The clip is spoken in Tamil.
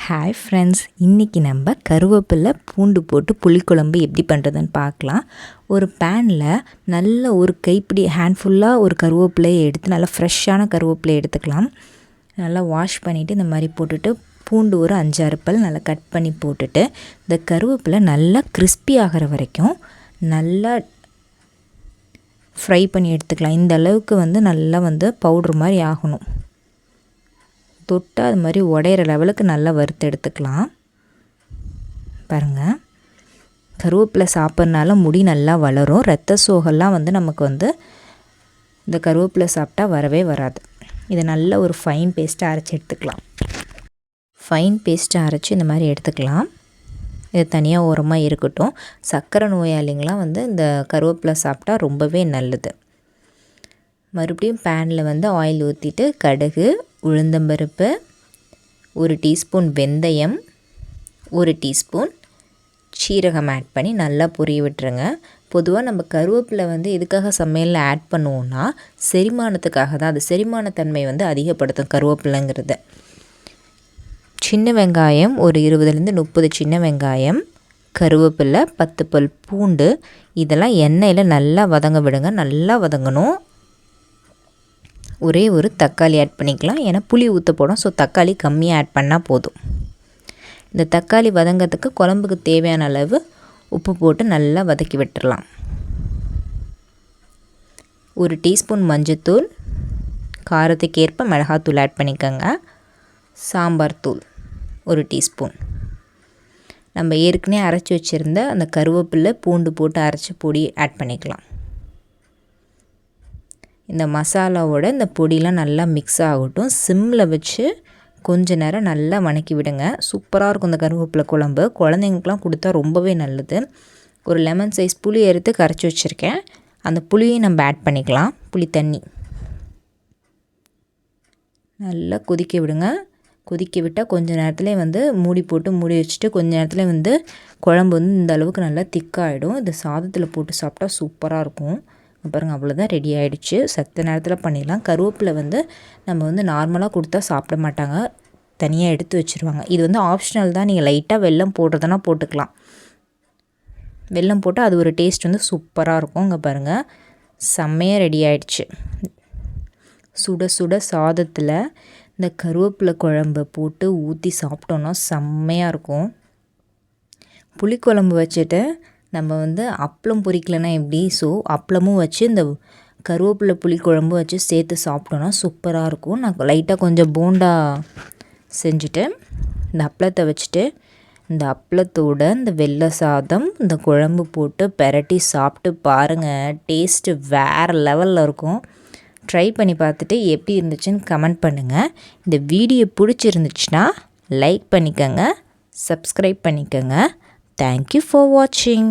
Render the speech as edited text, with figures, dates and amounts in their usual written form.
ஹாய் ஃப்ரெண்ட்ஸ், இன்றைக்கி நம்ம கருவேப்பிலை பூண்டு போட்டு புளிக்குழம்பு எப்படி பண்ணுறதுன்னு பார்க்கலாம். ஒரு பேனில் நல்ல ஒரு கைப்பிடி ஹேண்ட்ஃபுல்லாக ஒரு கருவேப்பிலையை எடுத்து நல்லா ஃப்ரெஷ்ஷான கருவேப்பிலையை எடுத்துக்கலாம். நல்லா வாஷ் பண்ணிவிட்டு இந்த மாதிரி போட்டுட்டு பூண்டு ஒரு 5-6 பல் நல்லா கட் பண்ணி போட்டுட்டு இந்த கருவேப்பிலை நல்லா கிறிஸ்பி ஆகிற வரைக்கும் நல்லா ஃப்ரை பண்ணி எடுத்துக்கலாம். இந்த அளவுக்கு நல்லா பவுட்ரு மாதிரி ஆகணும். தொட்டு அது மாதிரி உடையிற லெவலுக்கு நல்லா வறுத்து எடுத்துக்கலாம். பாருங்கள், கருவேப்பிலை சாப்பிட்றதுனால முடி நல்லா வளரும். ரத்த சோகெல்லாம் நமக்கு இந்த கருவேப்பிலை சாப்பிட்டா வரவே வராது. இதை நல்ல ஒரு ஃபைன் பேஸ்ட்டாக அரைச்சி எடுத்துக்கலாம். ஃபைன் பேஸ்ட்டாக அரைச்சி இந்த மாதிரி எடுத்துக்கலாம். இது தனியாக ஓரமாக இருக்கட்டும். சர்க்கரை நோயாளிங்களாம் இந்த கருவேப்பிலை சாப்பிட்டா ரொம்பவே நல்லது. மறுபடியும் பேனில் ஆயில் ஊற்றிட்டு கடுகு, உளுந்தம்பருப்பு, 1 டீஸ்பூன் வெந்தயம், 1 டீஸ்பூன் சீரகம் ஆட் பண்ணி நல்லா பொரிய விட்டுருங்க. பொதுவாக நம்ம கருவேப்பிலை எதுக்காக சமையலில் ஆட் பண்ணுவோன்னா செரிமானத்துக்காக தான். அது செரிமானத்தன்மை அதிகப்படுத்தும் கருவேப்பிலைங்கிறது. சின்ன வெங்காயம் ஒரு 20-30 சின்ன வெங்காயம், கருவேப்பிலை, 10 பல் பூண்டு, இதெல்லாம் எண்ணெயில் நல்லா வதங்க விடுங்க. நல்லா வதங்கணும். ஒரே ஒரு தக்காளி ஆட் பண்ணிக்கலாம். ஏன்னா புளி ஊற்ற போடும். ஸோ தக்காளி கம்மியாக ஆட் பண்ணால் போதும். இந்த தக்காளி வதங்கிறதுக்கு குழம்புக்கு தேவையான அளவு உப்பு போட்டு நல்லா வதக்கி விட்டுடலாம். 1 டீஸ்பூன் மஞ்சத்தூள், காரத்துக்கேற்ப மிளகாத்தூள் ஆட் பண்ணிக்கோங்க. சாம்பார் தூள் 1 டீஸ்பூன். நம்ம ஏற்கனவே அரைச்சி வச்சுருந்த அந்த கருவேப்பிலை பூண்டு போட்டு அரைச்சி பொடி ஆட் பண்ணிக்கலாம். இந்த மசாலாவோட இந்த பொடியெலாம் நல்லா மிக்ஸ் ஆகட்டும். சிம்மில் வச்சு கொஞ்ச நேரம் நல்லா வணக்கி விடுங்க. சூப்பராக இருக்கும் இந்த கருவேப்பிலை குழம்பு. குழந்தைங்களுக்குலாம் கொடுத்தா ரொம்பவே நல்லது. ஒரு லெமன் சைஸ் புளி எடுத்து கரைச்சி வச்சுருக்கேன். அந்த புளியை நம்ம ஆட் பண்ணிக்கலாம். புளி தண்ணி நல்லா கொதிக்க விடுங்க. கொதிக்க விட்டால் கொஞ்ச நேரத்துலேயே மூடி போட்டு மூடி வச்சுட்டு கொஞ்ச நேரத்தில் குழம்பு இந்த அளவுக்கு நல்லா திக்காகிடும். இது சாதத்தில் போட்டு சாப்பிட்டா சூப்பராக இருக்கும். பாருங்கள், அவ்வளோதான், ரெடி ஆகிடுச்சு. சத்த நேரத்தில் பண்ணிடலாம். கருவேப்பிலை நம்ம நார்மலாக கொடுத்தா சாப்பிட மாட்டாங்க, தனியாக எடுத்து வச்சுருவாங்க. இது ஆப்ஷனல் தான். நீங்கள் லைட்டாக வெல்லம் போடுறதுனா போட்டுக்கலாம். வெல்லம் போட்டால் அது ஒரு டேஸ்ட் சூப்பராக இருக்கும். இங்கே பாருங்கள், செம்மையாக ரெடி ஆகிடுச்சு. சுட சுட சாதத்தில் இந்த கருவேப்பிலை குழம்பை போட்டு ஊற்றி சாப்பிட்டோன்னா செம்மையாக இருக்கும். புளிக்குழம்பு வச்சுட்டு நம்ம அப்பளம் பொரிக்கலைன்னா எப்படி, ஸோ அப்பளமும் வச்சு இந்த கருவேப்பிலை புளிக்குழம்பு வச்சு சேர்த்து சாப்பிட்டோன்னா சூப்பராக இருக்கும். நான் லைட்டாக கொஞ்சம் போண்டா செஞ்சுட்டு இந்த அப்பளத்தை வச்சுட்டு இந்த அப்பளத்தோட இந்த வெள்ளை சாதம் இந்த குழம்பு போட்டு பெரட்டி சாப்பிட்டு பாருங்கள். டேஸ்ட்டு வேறு லெவலில் இருக்கும். ட்ரை பண்ணி பார்த்துட்டு எப்படி இருந்துச்சுன்னு கமெண்ட் பண்ணுங்கள். இந்த வீடியோ பிடிச்சிருந்துச்சுன்னா லைக் பண்ணிக்கோங்க, சப்ஸ்கிரைப் பண்ணிக்கோங்க. Thank you for watching.